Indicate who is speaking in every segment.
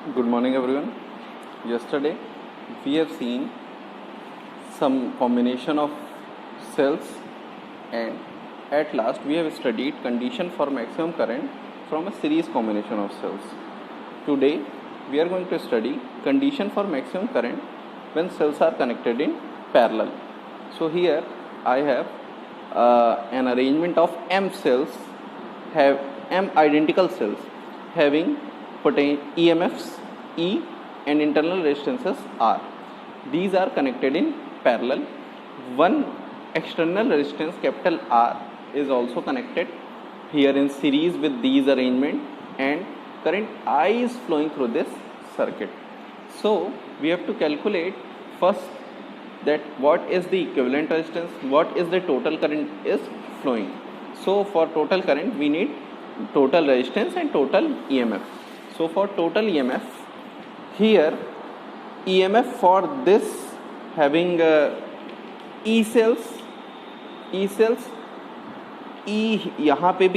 Speaker 1: Good morning, everyone. Yesterday, we have seen some combination of cells, and at last, we have studied condition for maximum current from a series combination of cells. Today, we are going to study condition for maximum current when cells are connected in parallel. So here, I have an arrangement of M cells, have M identical cells having EMFs E and internal resistances R. These are connected in parallel. One external resistance capital R is also connected here in series with these arrangement, and current I is flowing through this circuit. So we have to calculate first that what is the equivalent resistance, what is the total current is flowing. So for total current we need total resistance and total EMF. So for total EMF, here EMF for this having E cells E यहाँ पे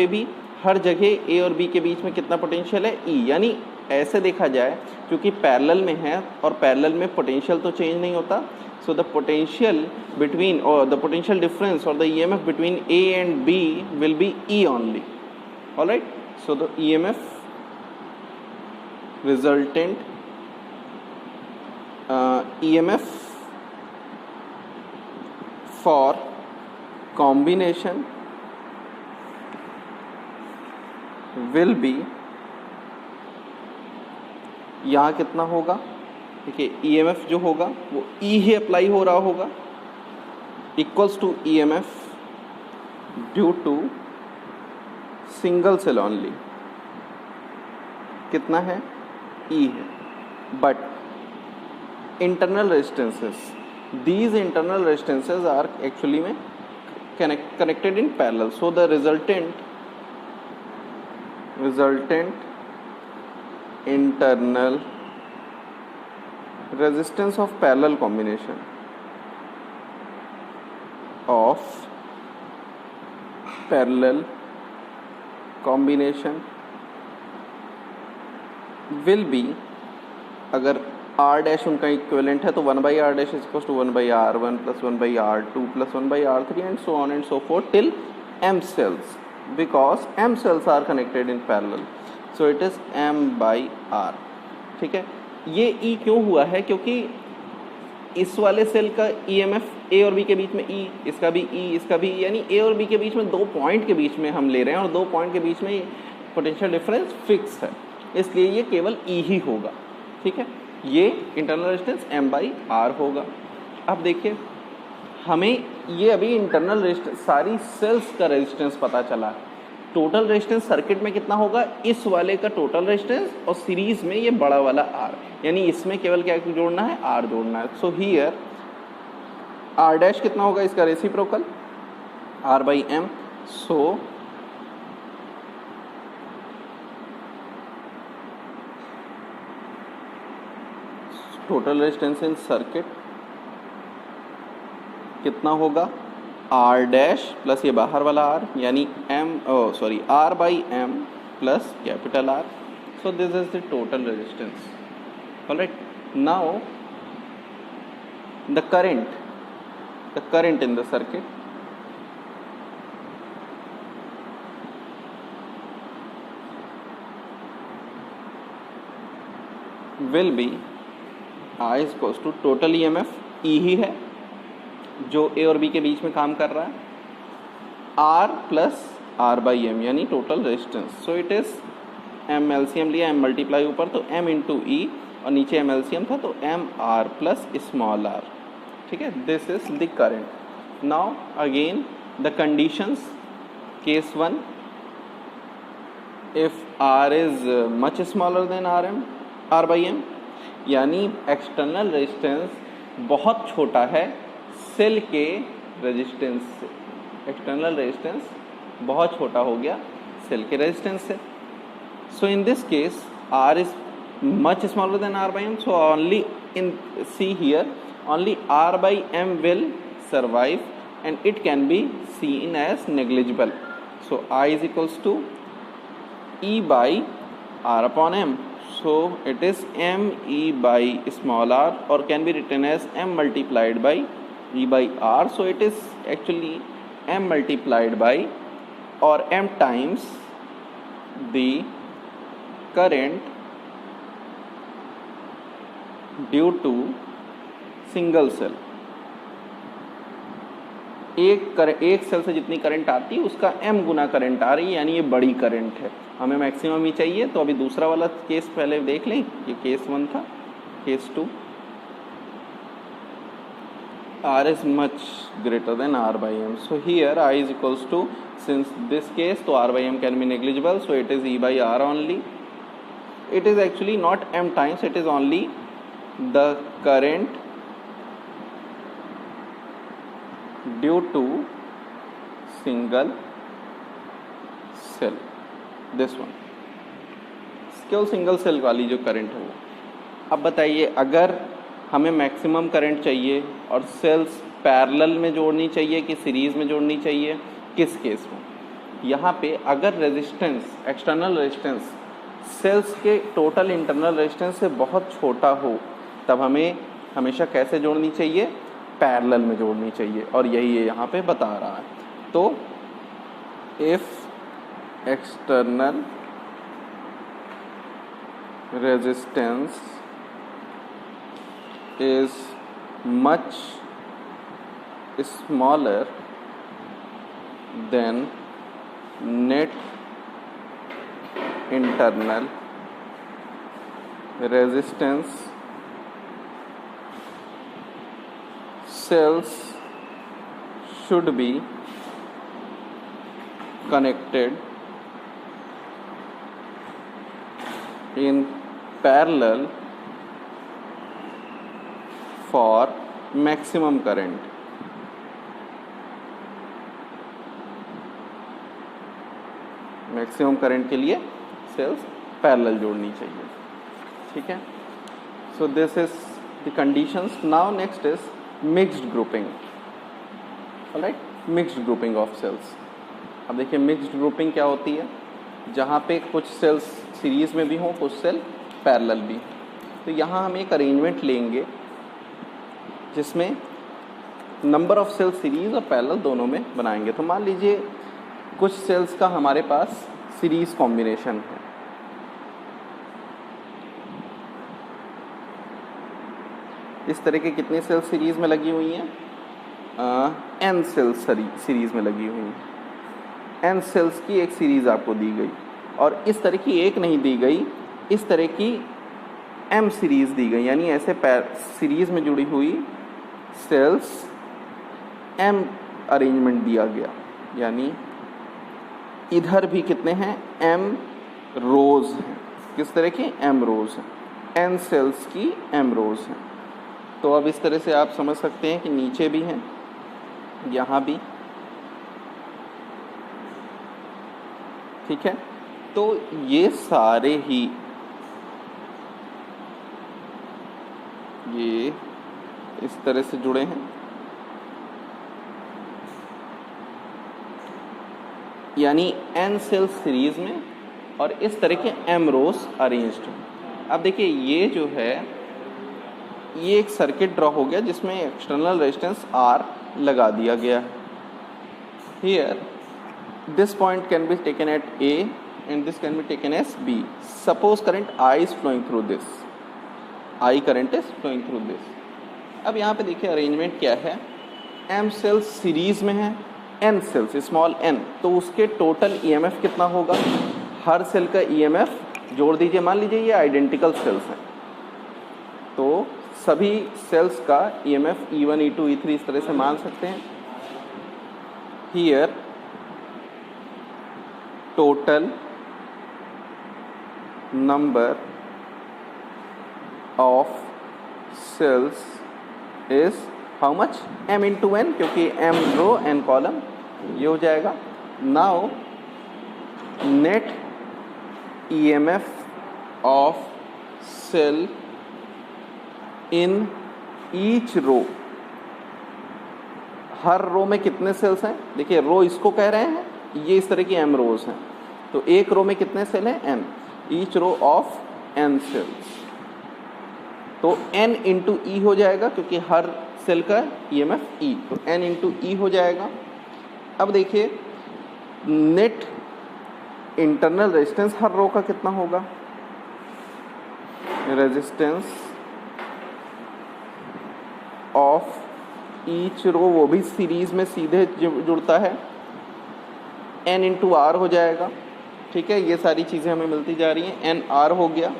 Speaker 1: भी हर जगह A और B के बीच में कितना potential है E, यानी ऐसे देखा जाए क्योंकि पैरेलल में है और पैरेलल में पोटेंशियल तो चेंज नहीं होता. So the potential between or the potential difference or the EMF between A and B will be E only. Alright, so the EMF resultant EMF for combination will be, यहाँ कितना होगा, देखिए EMF जो होगा वो E ही apply हो रहा होगा, equals to EMF due to single cell only. कितना है E है, but internal resistances, these internal resistances are actually में connected in parallel. So the resultant internal resistance of parallel combination will be, अगर R dash उनका equivalent है तो 1/R dash is equal to 1/R1 plus 1/R2 plus 1/R3 and so on and so forth till M cells, because M cells are connected in parallel, so it is M/R. ठीक है, ये E क्यों हुआ है, क्योंकि इस वाले cell का EMF A और B के बीच में E, इसका भी E, इसका भी E, यानी A और B के बीच में दो पॉइंट के बीच में हम ले रहे हैं और दो पॉइंट के बीच में पोटेंशियल डिफरेंस फिक्स है, इसलिए ये केवल E ही होगा. ठीक है, ये इंटरनल रेजिस्टेंस M/R होगा. अब देखिए हमें ये अभी इंटरनल रेजिस्टेंस सारी सेल्स का रेजिस्टेंस पता चला. टोटल रेजिस्टेंस सर्किट में कितना होगा, इस वाले का टोटल रेजिस्टेंस और सीरीज में ये बड़ा वाला R, यानी इसमें केवल क्या जोड़ना है, R जोड़ना है. सो हियर R डैश कितना होगा, इसका reciprocal R/M. So total resistance in circuit कितना होगा, R डैश प्लस ये बाहर वाला R, यानी R/M प्लस capital R. So this is the total resistance. Alright, now the current in the circuit will be I is equals to total EMF E ही है जो A और B के बीच में काम कर रहा है, R प्लस R/M यानी total resistance. So it is M LCM लिया, M मल्टीप्लाई ऊपर तो M इंटू E और नीचे M LCM था तो MR प्लस स्मॉल r. ठीक है, this is the current. Now again the conditions. Case 1, if R is much smaller than R/M, यानी एक्सटर्नल रेजिस्टेंस बहुत छोटा है सेल के रेजिस्टेंस से, एक्सटर्नल रेजिस्टेंस बहुत छोटा हो गया सेल के रेजिस्टेंस से. So in this case R is much smaller than R/M, so only in see here only R/M will survive and it can be seen as negligible. So I is equals to E by R upon M. so it is me by small r, or can be written as m multiplied by e by r. So it is actually m multiplied by, or m times the current due to single cell. एक cell से जितनी current आती है उसका m गुना current आ रही है, यानी ये बड़ी करंट है. हमें मैक्सिमम ही चाहिए, तो अभी दूसरा वाला केस पहले देख लें. ये केस 1 था. Case 2, r is much greater than r by m. So here I is equals to, since this case, so r by m can be negligible, so it is e by r only. It is actually not m times, it is only the current due to single cell. This one, केवल single cell वाली जो current है वो. अब बताइए, अगर हमें maximum current चाहिए और सेल्स पैरेलल में जोड़नी चाहिए कि सीरीज में जोड़नी चाहिए, किस केस में? यहाँ पे अगर रेजिस्टेंस, एक्सटर्नल रेजिस्टेंस सेल्स के टोटल इंटरनल रेजिस्टेंस से बहुत छोटा हो, तब हमें हमेशा कैसे जोड़नी चाहिए? पैरेलल में जोड़नी चाहिए, और यही ये यहाँ पे बता रहा है. तो if external resistance is much smaller than net internal resistance, cells should be connected in parallel for maximum current. Maximum current के लिए सेल्स पैरेलल जोड़नी चाहिए. ठीक है. So this is the conditions. Now next is mixed grouping. Alright, mixed grouping of cells. अब देखिए mixed grouping क्या होती है? जहाँ पे कुछ सेल्स सीरीज में भी हों, कुछ सेल पैरेलल भी. तो यहाँ हम एक अरेंजमेंट लेंगे जिसमें नंबर ऑफ सेल सीरीज और पैरेलल दोनों में बनाएंगे. तो मान लीजिए कुछ सेल्स का हमारे पास सीरीज कॉम्बिनेशन है. इस तरह के कितने सेल सीरीज में लगी हुई हैं? n सेल्स सीरीज में लगी हुई हैं. n सेल्स की एक सीरीज आपको दी गई, और इस तरह की एक नहीं दी गई, इस तरह की m सीरीज दी गई. यानी ऐसे सीरीज में जुड़ी हुई सेल्स m अरेंजमेंट दिया गया. यानी इधर भी कितने हैं? m रोज हैं. किस तरह के? m रोज हैं. n सेल्स की m रोज हैं. तो अब इस तरह से आप समझ सकते हैं कि नीचे भी हैं, यहाँ भी. ठीक है. तो ये सारे ही ये इस तरह से जुड़े हैं. यानी n सेल सीरीज में और इस तरह के m रोज अरेंज्ड हैं. अब देखिए ये जो है, ये एक सर्किट ड्रॉ हो गया जिसमें एक्सटर्नल रेजिस्टेंस R लगा दिया गया है. Here this point can be taken at A and this can be taken as B. Suppose current I is flowing through this. I current is flowing through this. अब यहाँ पे देखिए arrangement क्या है. M सेल्स सीरीज में है, N sales small n, तो उसके टोटल EMF कितना होगा? हर सेल का EMF जोड़ दीजिए. मान लीजिए ये आइडेंटिकल सेल्स हैं, तो सभी सेल्स का EMF E1, E2, E3 इस तरह से मान सकते हैं. Here total number of cells is how much? m into n, क्योंकि m रो n कॉलम, ये हो जाएगा. Now net EMF of cell in each row. हर रो में कितने सेल्स हैं? देखिए रो इसको कह रहे हैं, ये इस तरह की m रोज हैं. तो एक रो में कितने सेल हैं? n. Each row of n cells, तो n इंटू ई हो जाएगा क्योंकि हर सेल का EMF E, तो n इंटू ई हो जाएगा। अब देखिए नेट इंटरनल रेजिस्टेंस हर रो का कितना होगा, रेजिस्टेंस ऑफ ईच रो, वो भी सीरीज में सीधे जुड़ता है, n इंटू आर हो जाएगा। ठीक है, ये सारी चीज़ें हमें मिलती जा रही हैं, n r हो गया।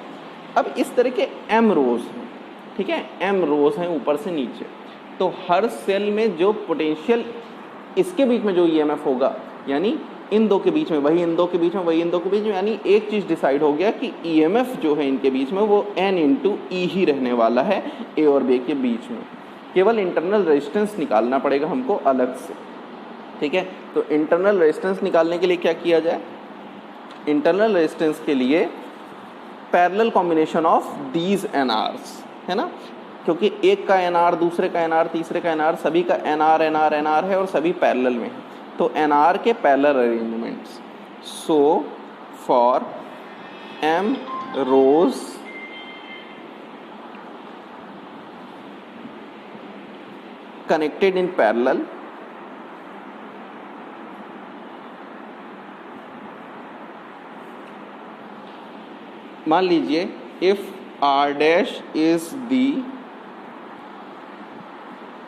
Speaker 1: अब इस तरह के m रोज हैं, ठीक है, m रोज हैं ऊपर से नीचे, तो हर सेल में जो पोटेंशियल इसके बीच में जो EMF होगा, यानी इन दो के बीच में वही, इन दो के बीच में वही, इन दो के बीच में, यानी एक चीज़ डिसाइड हो गया कि EMF जो है इनके बीच में वो n इंटू ई ही रहने वाला है A और B के बीच में। केवल इंटरनल रेजिस्टेंस निकालना पड़ेगा हमको अलग से। ठीक है, तो इंटरनल रेजिस्टेंस निकालने के लिए क्या किया जाए, इंटरनल रेजिस्टेंस के लिए parallel combination of these NRs, है ना, क्योंकि एक का NR, दूसरे का NR, तीसरे का NR, सभी का NR NR NR है और सभी पैरेलल में है, तो NR के parallel arrangements. So for M rows connected in parallel, मान लीजिए if R dash is the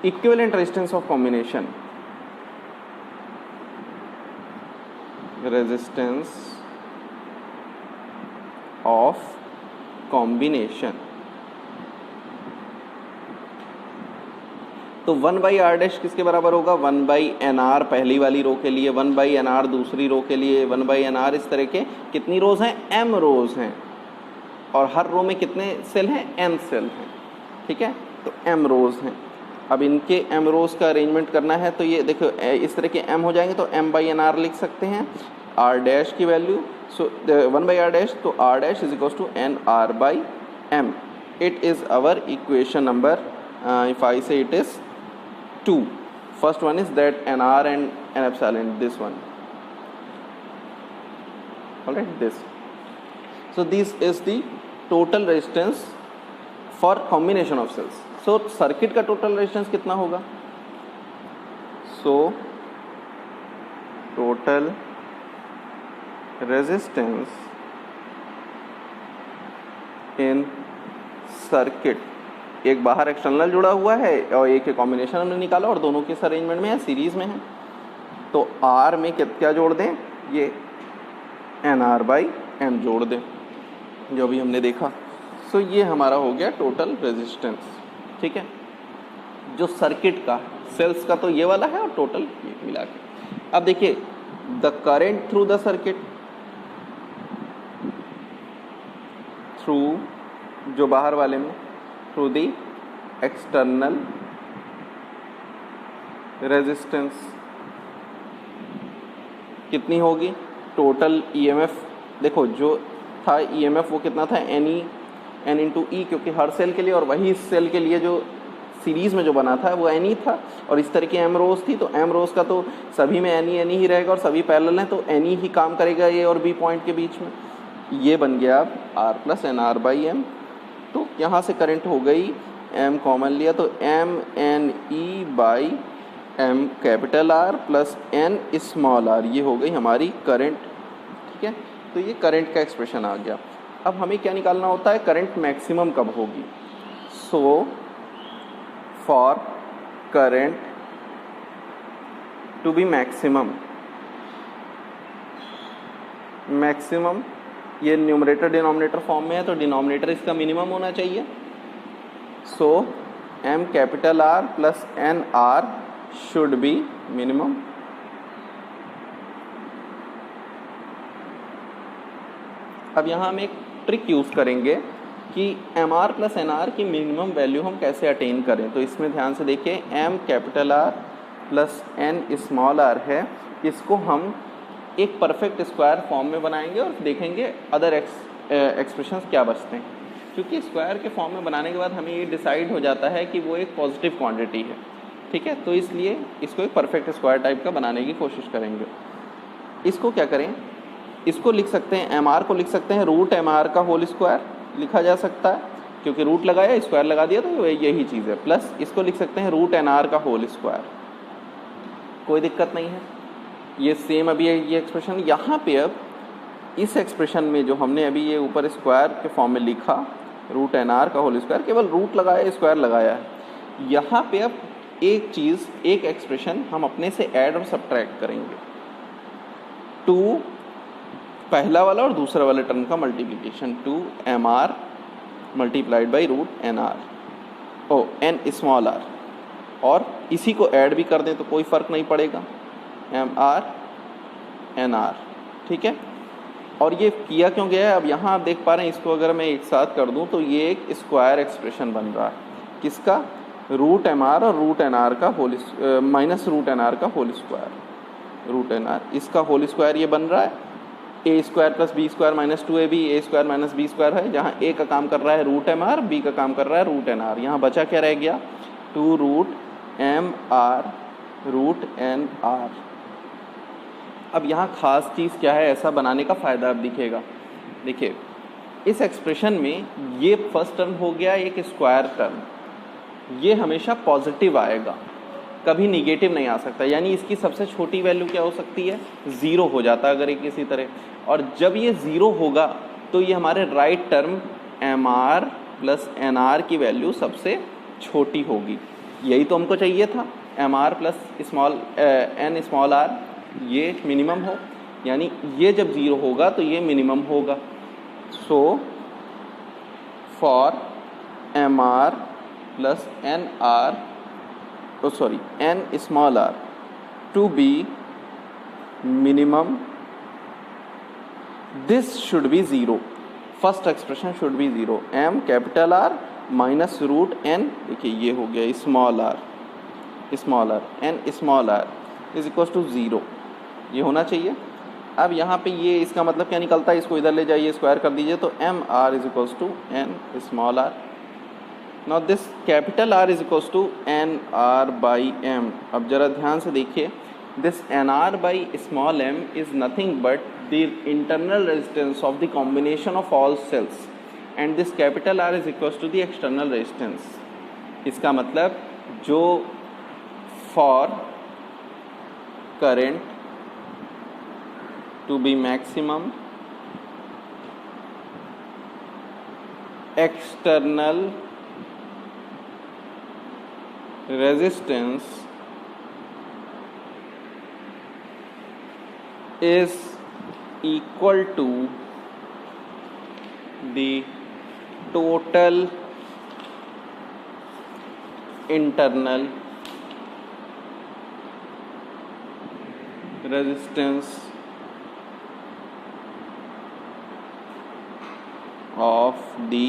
Speaker 1: equivalent resistance of combination, resistance of combination, तो 1/R डैश किसके बराबर होगा, 1/NR पहली वाली रो के लिए, 1/NR दूसरी रो के लिए, 1/NR, इस तरह के कितनी रोज हैं, m रोज हैं, और हर रो में कितने सेल हैं, n सेल हैं। ठीक है, तो m रोज हैं। अब इनके m रोज का अरेंजमेंट करना है, तो ये देखो इस तरह के m हो जाएंगे, तो m/NR लिख सकते हैं, R डैश की वैल्यू, सो 1/R डैश, तो R dash is equals to NR/m। It is our equation number, if I say it is 2. First one is that NR and N epsilon, this one. Alright, this. So this is the total resistance for combination of cells. So circuit का total resistance कितना होगा? So total resistance in circuit, एक बाहर external जुड़ा हुआ है और एक कॉम्बिनेशन हमने निकाला और दोनों किस अरेंजमेंट में है, सीरीज में है, तो R में क्या जोड़ दें, ये NR/M जोड़ दें, जो भी हमने देखा। सो ये हमारा हो गया टोटल रेजिस्टेंस। ठीक है, जो सर्किट का, सेल्स का तो ये वाला है और टोटल ये मिला के। अब देखिए the current through the circuit, through जो बाहर वाले में, थ्रू दी एक्सटर्नल रेजिस्टेंस कितनी होगी, टोटल EMF, देखो जो था EMF वो कितना था, n इंटू ई, क्योंकि हर सेल के लिए और वही सेल के लिए जो सीरीज में जो बना था वो n ही था, और इस तरह की m रोज थी, तो m रोज का तो सभी में n ही रहेगा और सभी पैरेलल हैं, तो n ही काम करेगा A और B पॉइंट के बीच में। ये बन गया अब R + NR/M। तो यहाँ से करंट हो गई, m कॉमन लिया तो MNE/M capital R plus N small r, ये हो गई हमारी करंट। ठीक है, तो ये करंट का एक्सप्रेशन आ गया। अब हमें क्या निकालना होता है, करंट मैक्सिमम कब होगी। So for current to be maximum, ये न्यूमरेटर डिनोमिनेटर फॉर्म में है, तो डिनोमिनेटर इसका मिनिमम होना चाहिए। So M capital R plus N R should be minimum. अब यहाँ हम एक ट्रिक यूज़ करेंगे कि MR प्लस NR की मिनिमम वैल्यू हम कैसे अटेन करें। तो इसमें ध्यान से देखिए, M capital R plus N small r है, इसको हम एक परफेक्ट स्क्वायर फॉर्म में बनाएंगे और देखेंगे अदर एक्सप्रेशंस क्या बचते हैं, क्योंकि स्क्वायर के फॉर्म में बनाने के बाद हमें ये डिसाइड हो जाता है कि वो एक पॉजिटिव क्वांटिटी है। ठीक है, तो इसलिए इसको एक परफेक्ट स्क्वायर टाइप का बनाने की कोशिश करेंगे। इसको क्या करें, इसको लिख सकते हैं, MR को लिख सकते हैं √MR का होल स्क्वायर, लिखा जा सकता है, क्योंकि रूट लगाया स्क्वायर लगा दिया तो यही चीज़ है। प्लस इसको लिख सकते हैं रूट एन आर का होल स्क्वायर, कोई दिक्कत नहीं है। ये सेम अभी ये एक्सप्रेशन यहाँ पे, अब इस एक्सप्रेशन में जो हमने अभी ये ऊपर स्क्वायर के फॉर्म में लिखा रूट एन आर का होल स्क्वायर, केवल रूट लगाया स्क्वायर लगाया है। यहाँ पे अब एक चीज़, एक एक्सप्रेशन हम अपने से ऐड और सब्ट्रैक्ट करेंगे, 2 पहला वाला और दूसरा वाला टर्म का multiplication, 2mr multiplied by root N R on small R, और इसी को ऐड भी कर दें तो कोई फ़र्क नहीं पड़ेगा, mr nr, ठीक है। और ये किया क्यों गया है, अब यहाँ आप देख पा रहे हैं, इसको अगर मैं एक साथ कर दूँ तो ये एक स्क्वायर एक्सप्रेशन बन रहा है, किसका, रूट एम आर और रूट एन आर का whole minus root N R का whole square, root N R इसका होल स्क्वायर ये बन रहा है, A square plus B square minus 2ab, A square minus B square है, जहाँ ए का काम कर रहा है रूट एम आर, बी का काम कर रहा है रूट एन आर। यहाँ बचा क्या रह गया, 2 root M R root N R. अब यहाँ खास चीज़ क्या है, ऐसा बनाने का फ़ायदा अब दिखेगा। देखिए इस एक्सप्रेशन में ये फर्स्ट टर्म हो गया एक स्क्वायर टर्म, ये हमेशा पॉजिटिव आएगा, कभी निगेटिव नहीं आ सकता, यानी इसकी सबसे छोटी वैल्यू क्या हो सकती है, 0 हो जाता है अगर एक किसी तरह। और जब ये 0 होगा तो ये हमारे right term M R plus N R की वैल्यू सबसे छोटी होगी, यही तो हमको चाहिए था, M R plus small N small R ये मिनिमम हो, यानी ये जब 0 होगा तो ये मिनिमम होगा। So for M R plus N R N small R to be minimum, this should be 0, first expression should be 0, M capital R minus root N, देखिए ये हो गया small R N small R is equal to 0, ये होना चाहिए। अब यहाँ पे ये इसका मतलब क्या निकलता है, इसको इधर ले जाइए स्क्वायर कर दीजिए तो M R is equal to N small R. Now this capital R is equal to N R by M. अब जरा ध्यान से देखिए, this N R by small M is nothing but the internal resistance of the combination of all cells and this capital R is equal to the external resistance. इसका मतलब जो for current to be maximum, external resistance is equal to the total internal resistance of the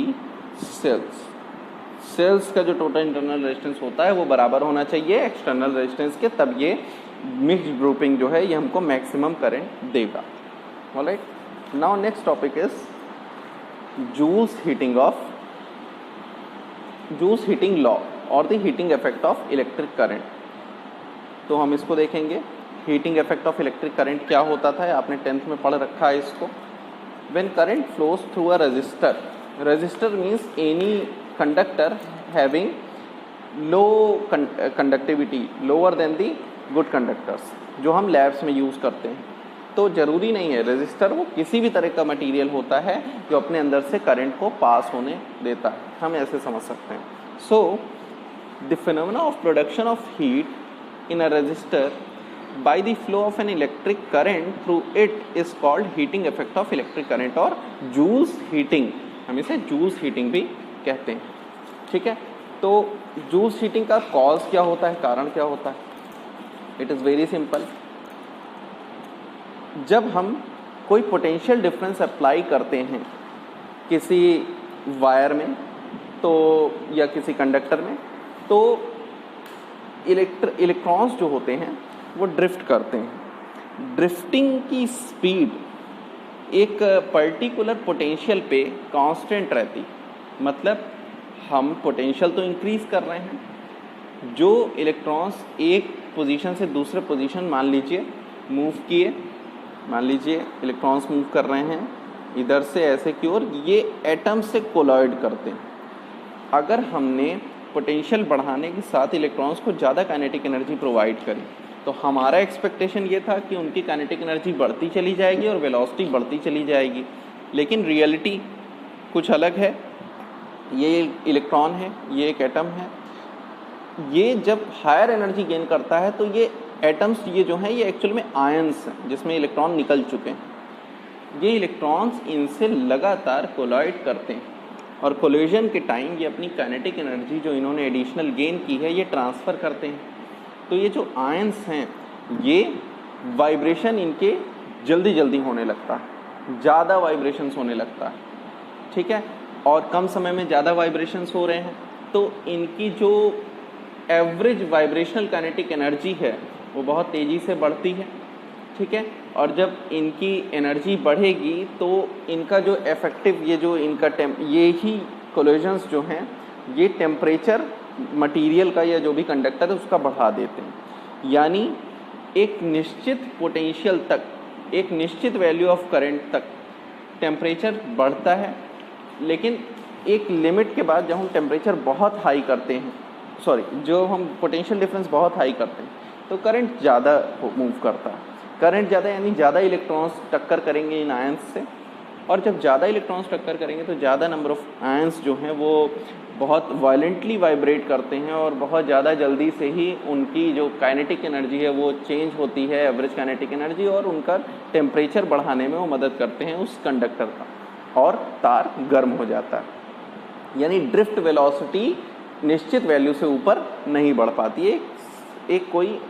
Speaker 1: cells का जो total internal resistance होता है वो बराबर होना चाहिए एक्सटर्नल रेजिस्टेंस के, तब ये मिक्स्ड ग्रुपिंग जो है ये हमको मैक्सिमम करंट देगा। Alright, now next topic is Joule's heating law और the heating effect of electric current. तो हम इसको देखेंगे, heating effect of electric current क्या होता था, आपने 10th में पढ़ रखा है इसको। When current flows through a resistor means any conductor having low conductivity lower than the good conductors, जो हम लैब्स में यूज़ करते हैं। तो ज़रूरी नहीं है रजिस्टर, वो किसी भी तरह का मटेरियल होता है जो अपने अंदर से करंट को पास होने देता है, हम ऐसे समझ सकते हैं। So the phenomena of production of heat in a resistor by the flow of an electric current through it is called heating effect of electric current और Joule's heating, हम इसे Joule's heating भी कहते हैं, ठीक है। तो Joule's heating का कॉज क्या होता है, कारण क्या होता है, इट इज़ वेरी सिंपल। जब हम कोई पोटेंशियल डिफरेंस अप्लाई करते हैं किसी वायर में तो या किसी कंडक्टर में, तो इलेक्ट्रॉन्स जो होते हैं वो ड्रिफ्ट करते हैं। ड्रिफ्टिंग की स्पीड एक पर्टिकुलर पोटेंशियल पे कांस्टेंट रहती, मतलब हम पोटेंशियल तो इंक्रीज़ कर रहे हैं, जो इलेक्ट्रॉन्स एक पोजीशन से दूसरे पोजीशन मान लीजिए मूव किए, मान लीजिए इलेक्ट्रॉन्स मूव कर रहे हैं इधर से ऐसे की ओर, ये एटम से कोलॉइड करते हैं। अगर हमने पोटेंशियल बढ़ाने के साथ इलेक्ट्रॉन्स को ज़्यादा काइनेटिक एनर्जी प्रोवाइड करी, तो हमारा एक्सपेक्टेशन ये था कि उनकी काइनेटिक एनर्जी बढ़ती चली जाएगी और वेलोसिटी बढ़ती चली जाएगी। लेकिन रियलिटी कुछ अलग है। ये इलेक्ट्रॉन है, ये एक एटम है, ये जब हायर एनर्जी गेन करता है तो ये एटम्स ये जो हैं ये एक्चुअल में आयंस हैं जिसमें इलेक्ट्रॉन निकल चुके हैं। ये इलेक्ट्रॉन्स इनसे लगातार कोलाइड करते हैं और कोलिजन के टाइम ये अपनी काइनेटिक एनर्जी जो इन्होंने एडिशनल गेन की है ये ट्रांसफ़र करते हैं। तो ये जो आयंस हैं ये वाइब्रेशन इनके जल्दी जल्दी होने लगता है, ज़्यादा वाइब्रेशंस होने लगता है, ठीक है। और कम समय में ज़्यादा वाइब्रेशंस हो रहे हैं तो इनकी जो एवरेज वाइब्रेशनल काइनेटिक एनर्जी है वो बहुत तेज़ी से बढ़ती है, ठीक है। और जब इनकी एनर्जी बढ़ेगी तो इनका जो इफेक्टिव ये जो इनका ये ही कोलिजन्स जो हैं ये टेम्परेचर मटेरियल का या जो भी कंडक्टर है उसका बढ़ा देते हैं। यानी एक निश्चित पोटेंशियल तक, एक निश्चित वैल्यू ऑफ करंट तक टेम्परेचर बढ़ता है, लेकिन एक लिमिट के बाद जब हम टेम्परेचर बहुत हाई करते हैं, जो हम पोटेंशियल डिफरेंस बहुत हाई करते हैं तो करंट ज़्यादा मूव करता है। करंट ज़्यादा यानी ज़्यादा इलेक्ट्रॉन्स टक्कर करेंगे इन आयंस से, और जब ज़्यादा इलेक्ट्रॉन्स टक्कर करेंगे तो ज़्यादा नंबर ऑफ आयंस जो हैं वो बहुत वायलेंटली वाइब्रेट करते हैं और बहुत ज़्यादा जल्दी से ही उनकी जो काइनेटिक एनर्जी है वो चेंज होती है, एवरेज काइनेटिक एनर्जी, और उनका टेम्परेचर बढ़ाने में वो मदद करते हैं उस कंडक्टर का, और तार गर्म हो जाता है। यानी ड्रिफ्ट वेलोसिटी निश्चित वैल्यू से ऊपर नहीं बढ़ पाती है, एक कोई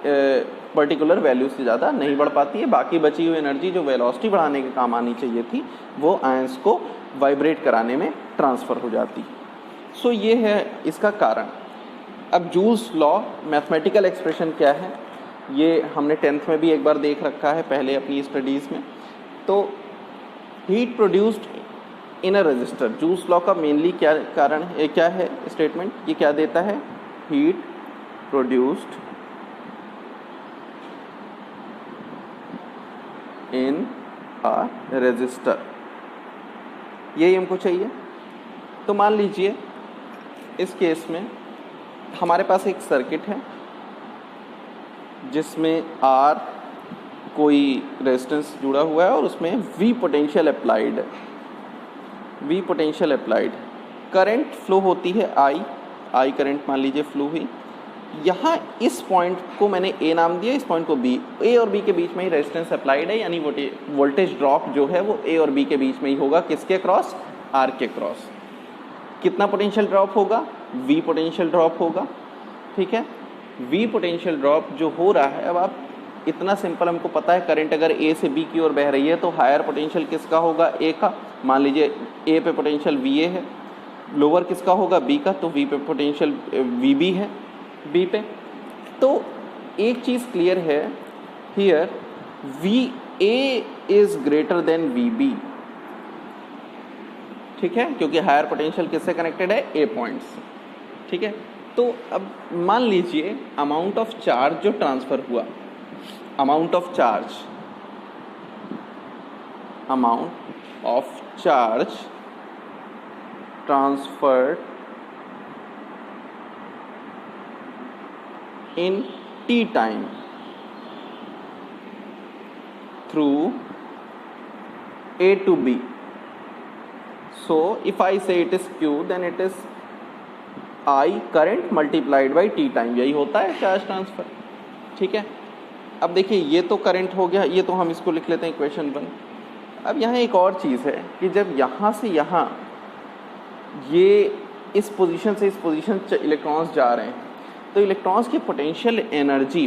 Speaker 1: पर्टिकुलर वैल्यू से ज़्यादा नहीं बढ़ पाती है। बाकी बची हुई एनर्जी जो वेलोसिटी बढ़ाने के काम आनी चाहिए थी वो आयंस को वाइब्रेट कराने में ट्रांसफ़र हो जाती है। सो ये है इसका कारण। अब जूल्स लॉ मैथमेटिकल एक्सप्रेशन क्या है ये हमने 10th में भी एक बार देख रखा है पहले अपनी स्टडीज़ में। तो heat produced in a resistor, joules law का मेनली क्या कारण है, क्या है स्टेटमेंट, ये क्या देता है, heat produced in a resistor, यही हमको चाहिए। तो मान लीजिए इस केस में हमारे पास एक सर्किट है जिसमें R कोई रेजिस्टेंस जुड़ा हुआ है और उसमें V पोटेंशियल अप्लाइड है, V potential applied, current flow होती है I करंट मान लीजिए फ्लो हुई। यहाँ इस पॉइंट को मैंने A नाम दिया, इस पॉइंट को B, A और B के बीच में ही रेजिस्टेंस अप्लाइड है, यानी वोल्टेज ड्रॉप जो है वो A और B के बीच में ही होगा, किसके क्रॉस, R के क्रॉस। कितना पोटेंशियल ड्रॉप होगा, V पोटेंशियल ड्रॉप होगा, ठीक है। V पोटेंशियल ड्रॉप जो हो रहा है, अब आप इतना सिंपल हमको पता है करंट अगर A से B की ओर बह रही है तो हायर पोटेंशियल किसका होगा, A का। मान लीजिए A पे पोटेंशियल VA है, लोअर किसका होगा, B का, तो V पे पोटेंशियल VB है B पे। तो एक चीज़ क्लियर है here, VA is greater than VB, ठीक है, क्योंकि हायर पोटेंशियल किससे कनेक्टेड है, A पॉइंट से, ठीक है। तो अब मान लीजिए अमाउंट ऑफ चार्ज जो ट्रांसफ़र हुआ, amount of charge transferred in T time through A to B. So if I say it is Q, then it is I current multiplied by T time, यही होता है charge transfer, ठीक है। अब देखिए ये तो करंट हो गया, ये तो हम इसको लिख लेते हैं इक्वेशन 1। अब यहाँ एक और चीज़ है कि जब यहाँ से यहाँ ये इस पोजीशन से इस पोजीशन इलेक्ट्रॉन्स जा रहे हैं तो इलेक्ट्रॉन्स की पोटेंशियल एनर्जी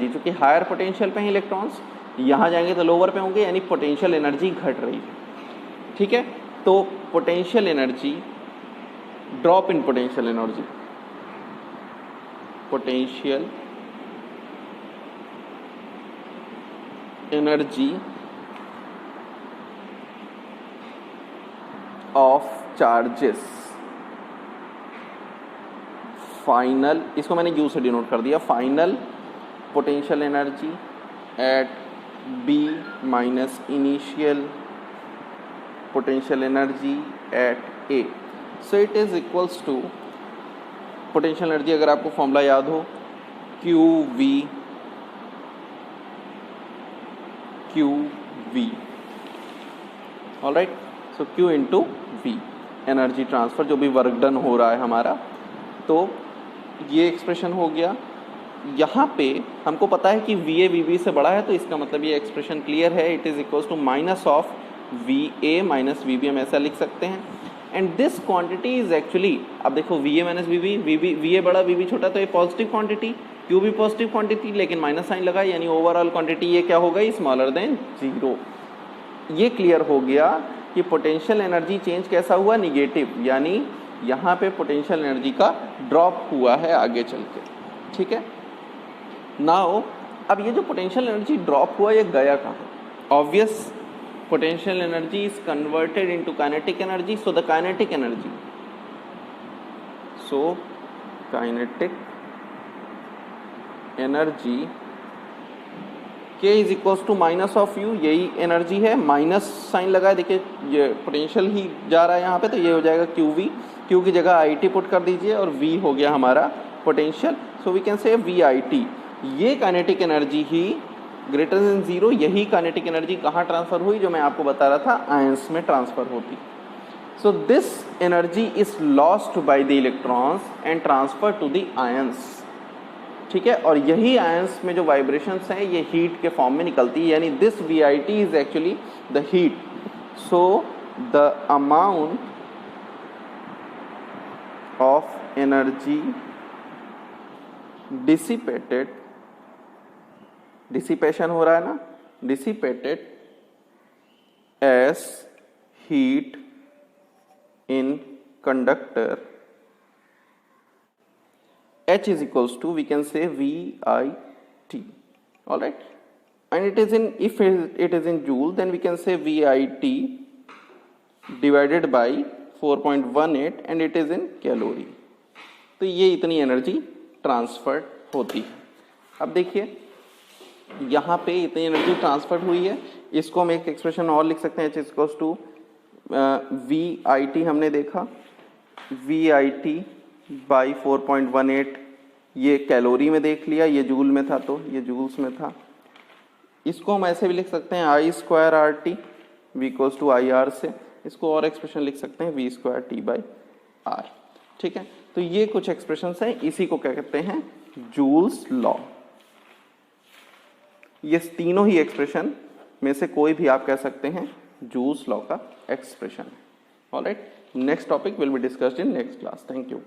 Speaker 1: चूँकि हायर पोटेंशियल पे हैं इलेक्ट्रॉन्स, यहाँ जाएंगे तो लोअर पे होंगे, यानी पोटेंशियल एनर्जी घट रही है, ठीक है। तो potential energy, drop in potential energy of charges, final, इसको मैंने U से डिनोट कर दिया, final potential energy at B minus initial potential energy at A. So it is equals to potential energy, अगर आपको फॉर्मूला याद हो, QV, ऑल राइट. सो Q into V, energy transfer, जो भी वर्क डन हो रहा है हमारा. तो ये एक्सप्रेशन हो गया. यहाँ पे हमको पता है कि VA VB से बड़ा है, तो इसका मतलब ये एक्सप्रेशन क्लियर है. It is equals to minus of VA minus VB, हम ऐसा लिख सकते हैं. And this quantity is actually, अब देखो VA माइनस VB, VA बड़ा VB छोटा, तो ये पॉजिटिव क्वांटिटी, Q भी पॉजिटिव क्वांटिटी, लेकिन माइनस साइन लगा, यानी ओवरऑल क्वांटिटी ये क्या हो गई, स्मॉलर देन 0. ये क्लियर हो गया कि पोटेंशियल एनर्जी चेंज कैसा हुआ, निगेटिव, यानी यहाँ पे पोटेंशियल एनर्जी का ड्रॉप हुआ है आगे चल के. ठीक है. नाउ अब ये जो पोटेंशियल एनर्जी ड्रॉप हुआ, ये गया कहाँ. Obvious, potential energy is converted into kinetic energy. So the kinetic energy, K is equals to minus of U, यही एनर्जी है. माइनस साइन लगा है, देखिए ये पोटेंशियल ही जा रहा है यहाँ पे, तो ये हो जाएगा QV. Q की जगह IT पुट कर दीजिए और V हो गया हमारा potential. So we can say VIT. ये काइनेटिक एनर्जी ही ग्रेटर देन 0, यही काइनेटिक एनर्जी कहाँ ट्रांसफर हुई, जो मैं आपको बता रहा था, आयंस में ट्रांसफर होती. So this energy is lost by the electrons and transfer to the ions. ठीक है. और यही आयंस में जो वाइब्रेशंस हैं, ये हीट के फॉर्म में निकलती है, यानी this VIT is actually the heat. So the amount of energy dissipated, dissipation हो रहा है ना, dissipated as heat in conductor, H is equals to, we can say VIT. All right. And it is in, if it is in joule, then we can say VIT divided by 4.18 and it is in calorie. तो ये इतनी energy transfer होती है. अब देखिए यहाँ पे इतनी एनर्जी ट्रांसफर हुई है, इसको हम एक एक्सप्रेशन और लिख सकते हैं, H इक्वल्स टू VIT हमने देखा, VIT बाई 4.18, ये कैलोरी में देख लिया, ये जूल में था तो ये जूल्स में था. इसको हम ऐसे भी लिख सकते हैं I square RT V equals to IR से. इसको और एक्सप्रेशन लिख सकते हैं V square T by R. ठीक है. तो ये कुछ एक्सप्रेशंस हैं, इसी को क्या कहते हैं, जूल्स लॉ. ये तीनों ही एक्सप्रेशन में से कोई भी आप कह सकते हैं जूल्स लॉ का एक्सप्रेशन है. Alright. Next topic will be discussed in next class. Thank you.